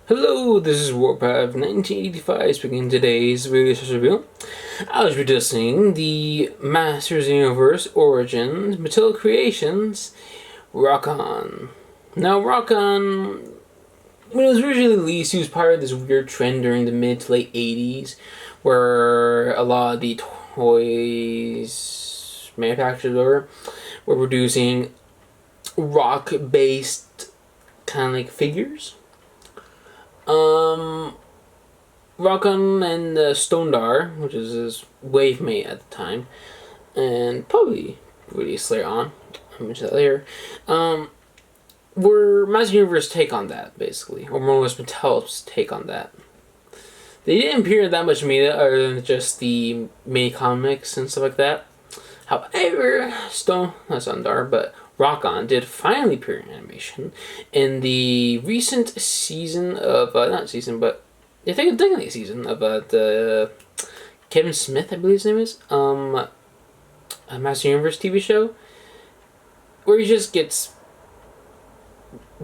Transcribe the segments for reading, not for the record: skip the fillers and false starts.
Hello, this is Warpath 1985 speaking today's release review. I was discussing the Masters of the Universe Origins Mattel Creations Rokkon. Now, Rokkon, when it was originally released, he was part of this weird trend during the mid to late 80s where a lot of the toys manufacturers were producing rock-based kind of like figures. Rokkon and Stonedar, which is his wave mate at the time, and probably released later on, I'll mention that later, were Masters of the Universe take on that, basically, or more or less Mattel's take on that. They didn't appear in that much media other than just the mini comics and stuff like that. However, not Stonedar, but Rokkon did finally appear in animation in the recent season of, not season, but I think technically a season of the Kevin Smith, I believe his name is, a Master Universe TV show, where he just gets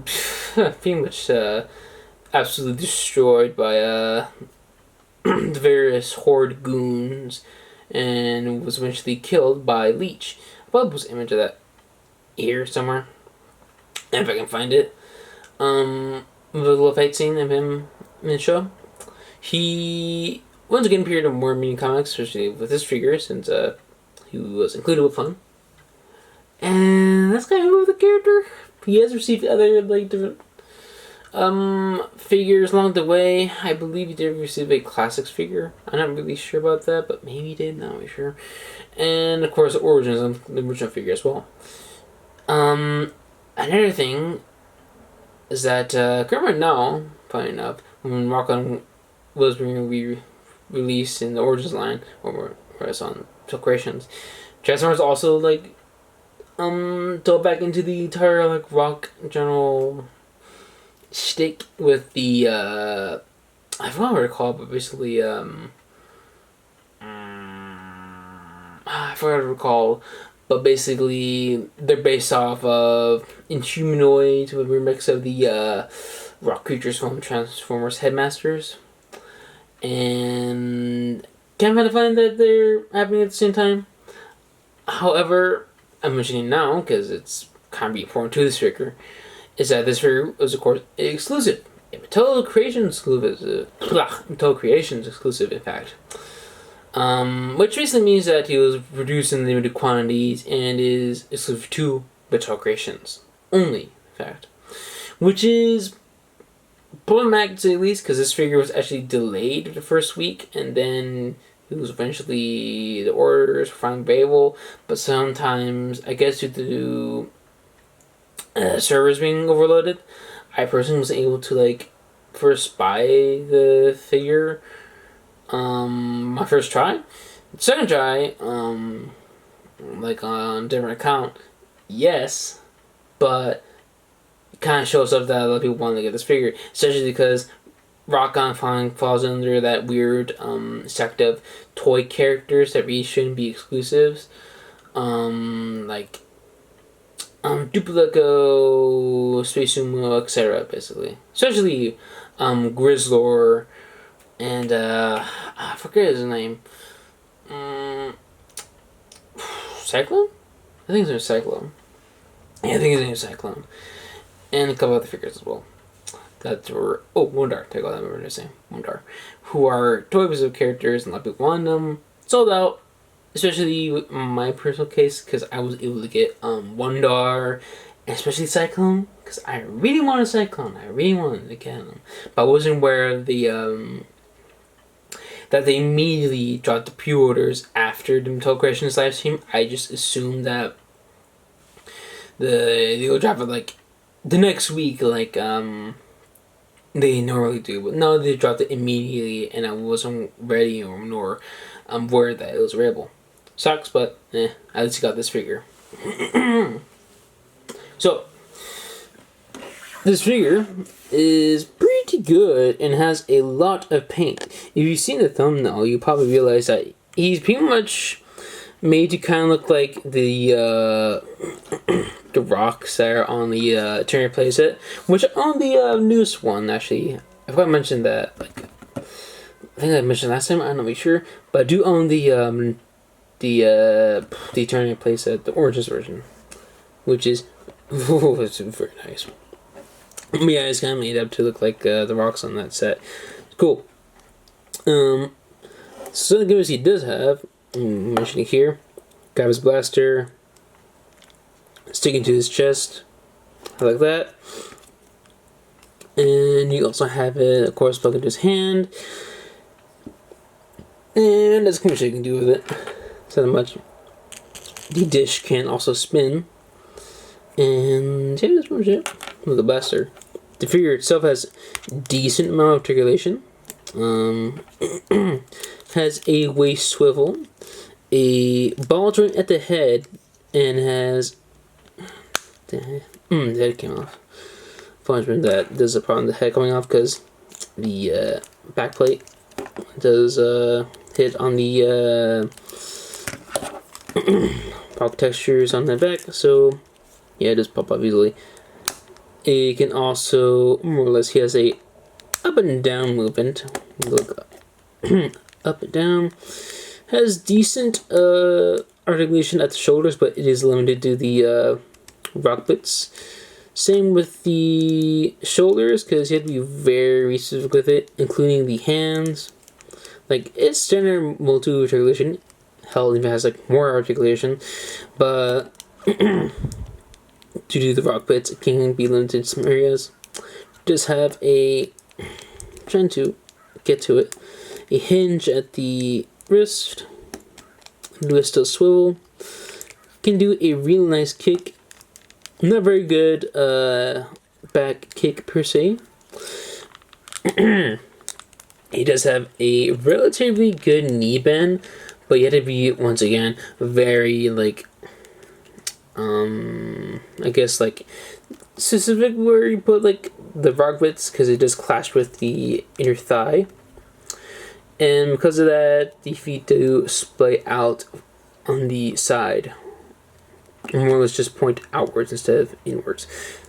pretty much absolutely destroyed by the various Horde goons and was eventually killed by Leech. I'll post an image of that here somewhere, if I can find it. With a little fight scene of him in the show. He once again appeared in more mini comics, especially with his figure, since he was included with fun. And that's kind of with the character. He has received other different figures along the way. I believe he did receive a classics figure. I'm not really sure about that, but maybe he did, not really sure. And of course, Origins of the original figure as well. Another thing is that currently now, funny enough, when Rokkon was being released in the Origins line, or it's on Mattel Creations, Transformers also dove back into the entire rock general stick with the I forgot what to call it, but basically I forgot what to recall. But basically, they're based off of Inhumanoids with a remix of the rock creatures from Transformers Headmasters. And kind of find that they're happening at the same time. However, I'm mentioning now, because it's kind of important to this figure, is that this figure was, of course, exclusive. A Mattel Creations exclusive, in fact. Which basically means that he was produced in limited quantities and is exclusive to Mattel Creations only, in fact. Which is problematic to say the least, because this figure was actually delayed the first week, and then it was eventually, the orders were finally available, but sometimes, I guess due to servers being overloaded, I personally was able to, first buy the figure my first try. Second try, on a different account, yes, but it kind of shows up that a lot of people want to get this figure, especially because Rokkon falls under that weird sect of toy characters that really shouldn't be exclusives, Duplico, Space Sumo, etc. Basically, especially Grizzlor. And, I forget his name. Cyclone? I think his name is Cyclone. Yeah, I think his name is Cyclone. And a couple other figures as well. That were, Wondar. Take all that, remember his name. Wondar. Who are toy-specific characters, and a lot of people want them. Sold out. Especially with my personal case, because I was able to get, Wondar, and especially Cyclone, because I really wanted Cyclone. I really wanted to get him. But I wasn't aware of the, that they immediately dropped the pre-orders after the Mattel Creations live stream. I just assumed that they'll drop it the next week, they normally do. But no, they dropped it immediately, and I wasn't ready nor aware that it was available. Sucks, but at least got this figure. So, this figure is pretty good and has a lot of paint. If you've seen the thumbnail, you probably realize that he's pretty much made to kind of look like the rocks that are on the Eternity playset, which on the newest one, actually, I forgot to mention that. Like, I think I mentioned last time. I'm not really sure, but I do own the Eternity playset, the Origins version, which is it's very nice. But yeah, it's kind of made up to look like the rocks on that set. Cool. So the gimmick he does have, I'm mentioning here, grab his blaster, sticking to his chest, like that. And you also have it, of course, plugged into his hand. And that's pretty much what you can do with it. It's not much. The dish can also spin. And yeah, that's pretty much it with the blaster. The figure itself has decent amount of articulation. Has a waist swivel, a ball joint at the head, and has the head came off. Punishment that there's a problem with the head coming off because the back plate does hit on the pop textures on the back, so yeah, it does pop up easily. It can also, more or less, he has a up and down movement. Look up and down. Has decent articulation at the shoulders, but it is limited to the rock bits. Same with the shoulders, because you have to be very specific with it, including the hands. Like, it's standard multi-articulation. Hell, it even has like more articulation, but to do the rock bits, it can be limited in some areas. Just have a, trying to get to it, a hinge at the wrist. Do a still swivel. Can do a real nice kick. Not very good back kick per se. He does have a relatively good knee bend, but you have to be, once again, very like I guess like specific where you put like the rock bits, because it does clash with the inner thigh. And because of that, the feet do splay out on the side. And more or less just point outwards instead of inwards.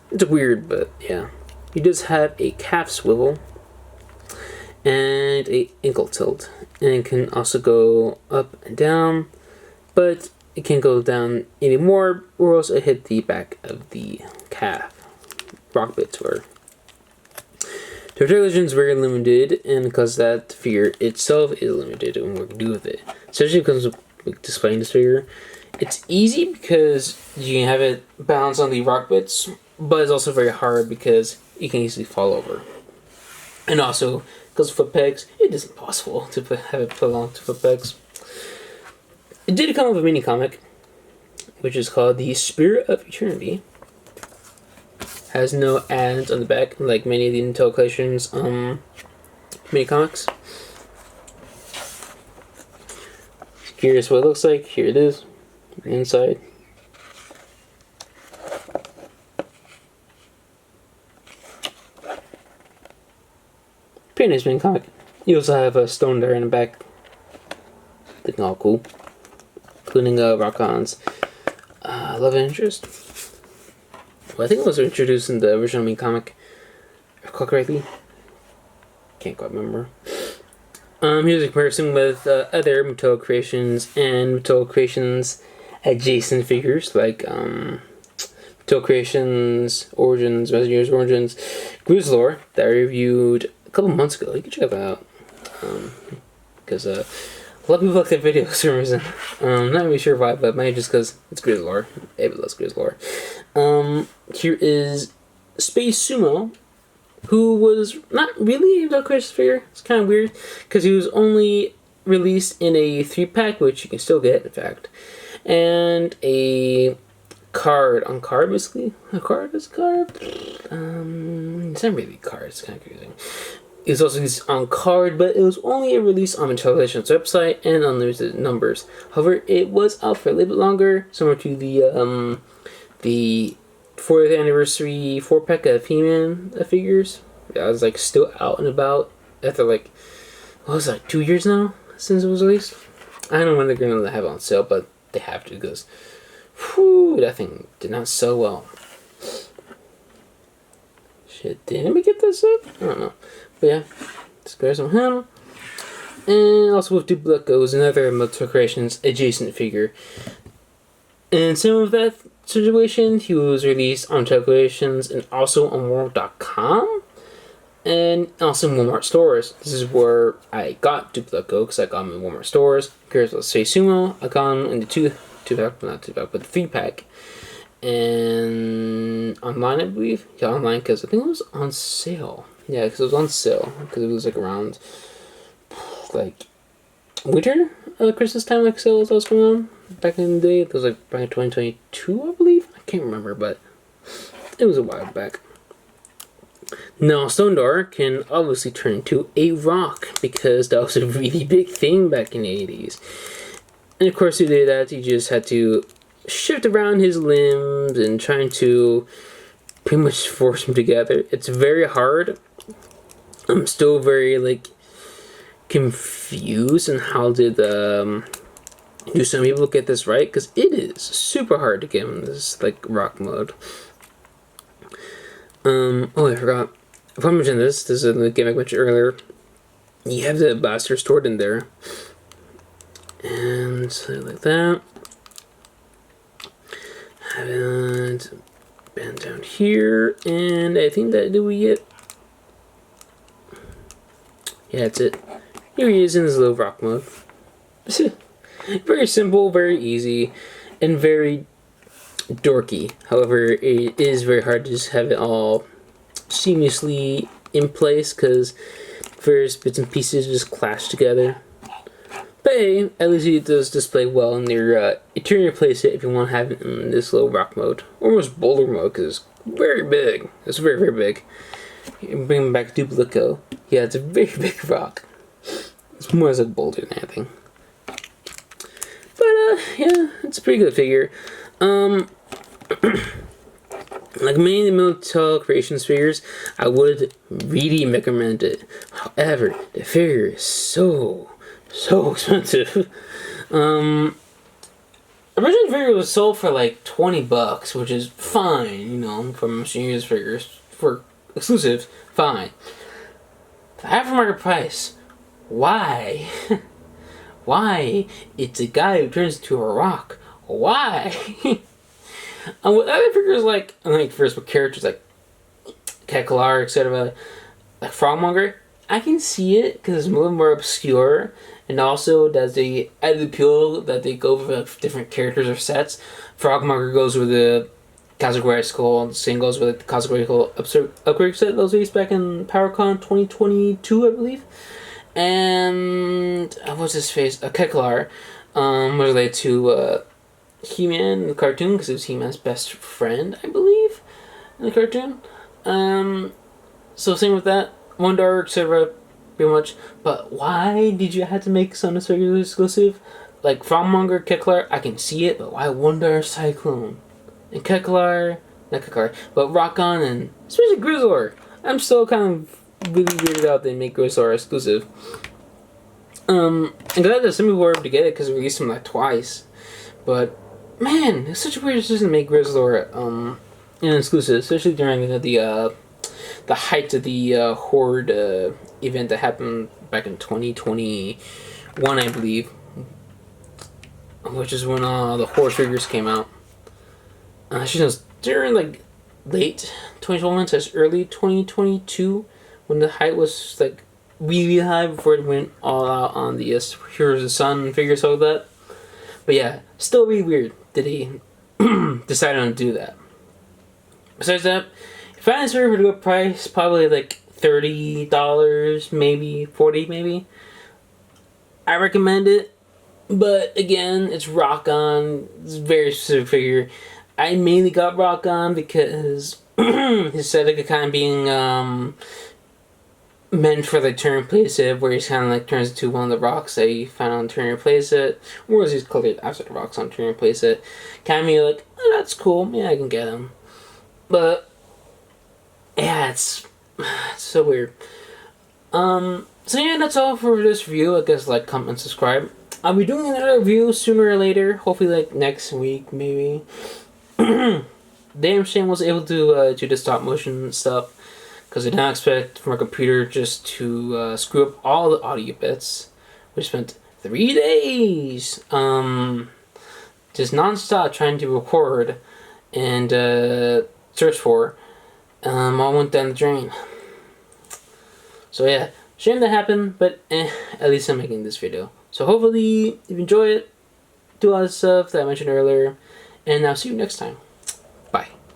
It's weird, but yeah. He does have a calf swivel and a ankle tilt. And it can also go up and down, but it can go down any more, or else it hit the back of the calf. Rock bits were. The articulation is very limited, and because that, the figure itself is limited in what we can do with it. Especially because of displaying this figure. It's easy because you can have it balance on the rock bits, but it's also very hard because you can easily fall over. And also, because of foot pegs, it is impossible to have it put on to foot pegs. It did come with a mini comic, which is called The Spirit of Eternity. Has no ads on the back, like many of the Mattel collections mini comics. Curious what it looks like? Here it is. Inside. Pretty nice mini comic. You also have a Stonedar in the back. Looking all cool. Including Rokkon's love interest. Well, I think it was introduced in the original mini comic. If I recall correctly. Can't quite remember. Here's a comparison with other Mattel Creations and Mattel Creations adjacent figures like Mattel Creations Origins, Messengers Origins, Grizzlor that I reviewed a couple months ago. You can check that out because a lot of people like that video for some reason. Not really sure why, but maybe just because it's Grizzlor. Everybody loves Grizzlor. Here is Space Sumo, who was not really a Mattel Creations figure. It's kind of weird because he was only released in a 3-pack, which you can still get, in fact, and a card on card, basically. A card is a card. It's not really a card. It's kind of confusing. It was also released on card, but it was only a release on Mattel Creations website and unlimited numbers. However, it was out for a little bit longer, similar to the 40th anniversary 4-pack of He-Man figures. I was like still out and about after like, what was it, like 2 years now since it was released? I don't know when they're going to have it on sale, but they have to because whew, that thing did not sell well. Shit, did anybody get this up? I don't know. But yeah, this guy's on him. And also with Duplico is another Mattel Creations adjacent figure. And same with that situation, he was released on Mattel Creations and also on World.com. And also in Walmart stores. This is where I got Duplico, because I got them in Walmart stores. Here's let's say Sumo. I got them in the 2-pack, not 2-pack, but the 3-pack. And online, I believe. Yeah, online, because I think it was on sale. Yeah, because it was on sale. Because it was like around, like, winter, Christmas time, like sales that was going on back in the day. It was like back in 2022, I believe. I can't remember, but it was a while back. Now, Stonedar can obviously turn into a rock because that was a really big thing back in the 80s. And of course, to do that, he just had to shift around his limbs and trying to pretty much force them together. It's very hard. I'm still very, like, confused on how did do some people get this right, because it is super hard to get him in this, like, rock mode. Oh, I forgot. If I mentioned this is a game I mentioned earlier. You have the blaster stored in there. And so like that. Have it bend down here. And I think that do we get. Yeah, that's it. Here he is in his little rock mode. Very simple, very easy, and very dorky. However, it is very hard to just have it all seamlessly in place because various bits and pieces just clash together. But hey, at least it does display well in your interior playset if you want to have it in this little rock mode. Almost boulder mode because it's very big. It's very, very big. Bring back Duplico. Yeah, it's a very big rock. It's more as a boulder than anything. But yeah, it's a pretty good figure. Like many of the Mattel Creations figures, I would really recommend it. However, the figure is so expensive. Original figure was sold for like $20, which is fine, you know, for Machine figures. For exclusive, fine. The aftermarket price, why? Why? It's a guy who turns into a rock. Why? And with other figures like first with characters like Keklar, etc., like Frogmonger, I can see it because it's a little more obscure, and also does the added appeal that they go with different characters or sets. Frogmonger goes with the Cosmic Skull, and the same goes with the Cosmic Skull upgrade set that was released back in PowerCon 2022, I believe. And what's his face? Keklar was related to He-Man in the cartoon because it was He-Man's best friend, I believe, in the cartoon. So same with that. Wonder, etc. Pretty much. But why did you have to make some necessarily exclusive? Like Frogmonger, Keklar, I can see it, but why Wonder, Cyclone? And Keklar, not Keklar, but Rokkon and especially Grizzlor. I'm still kind of really weirded out they make Grizzlor exclusive. And glad that some people were able to get it because they released them like twice. But man, it's such a weird decision to make Grizzlor an exclusive, especially during the height of the Horde event that happened back in 2021, I believe, which is when the Horde figures came out. She was during like late 2021 to early 2022 when the height was like really high before it went all out on the Heroes of the Sun figures like that. But yeah, still really weird that he decided on to do that. Besides that, if I had for a good price, probably like $30, maybe $40, maybe. I recommend it, but again, it's Rokkon. It's a very specific figure. I mainly got Rokkon because his aesthetic kind of being meant for the turn playset, where he's kind of like turns into one of the rocks that you find on turn playset, or as he's colored after the rocks on turn playset. Kind of be like, oh, that's cool. Yeah, I can get him. But yeah, it's so weird. So yeah, that's all for this review. I guess like, comment, and subscribe. I'll be doing another review sooner or later. Hopefully like next week, maybe. Damn shame I was able to do the stop motion stuff. because I did not expect from our computer just to screw up all the audio bits. We spent 3 days just non-stop trying to record and search for. All went down the drain. So yeah, shame that happened, but at least I'm making this video. So hopefully you enjoy it. Do all the stuff that I mentioned earlier, and I'll see you next time.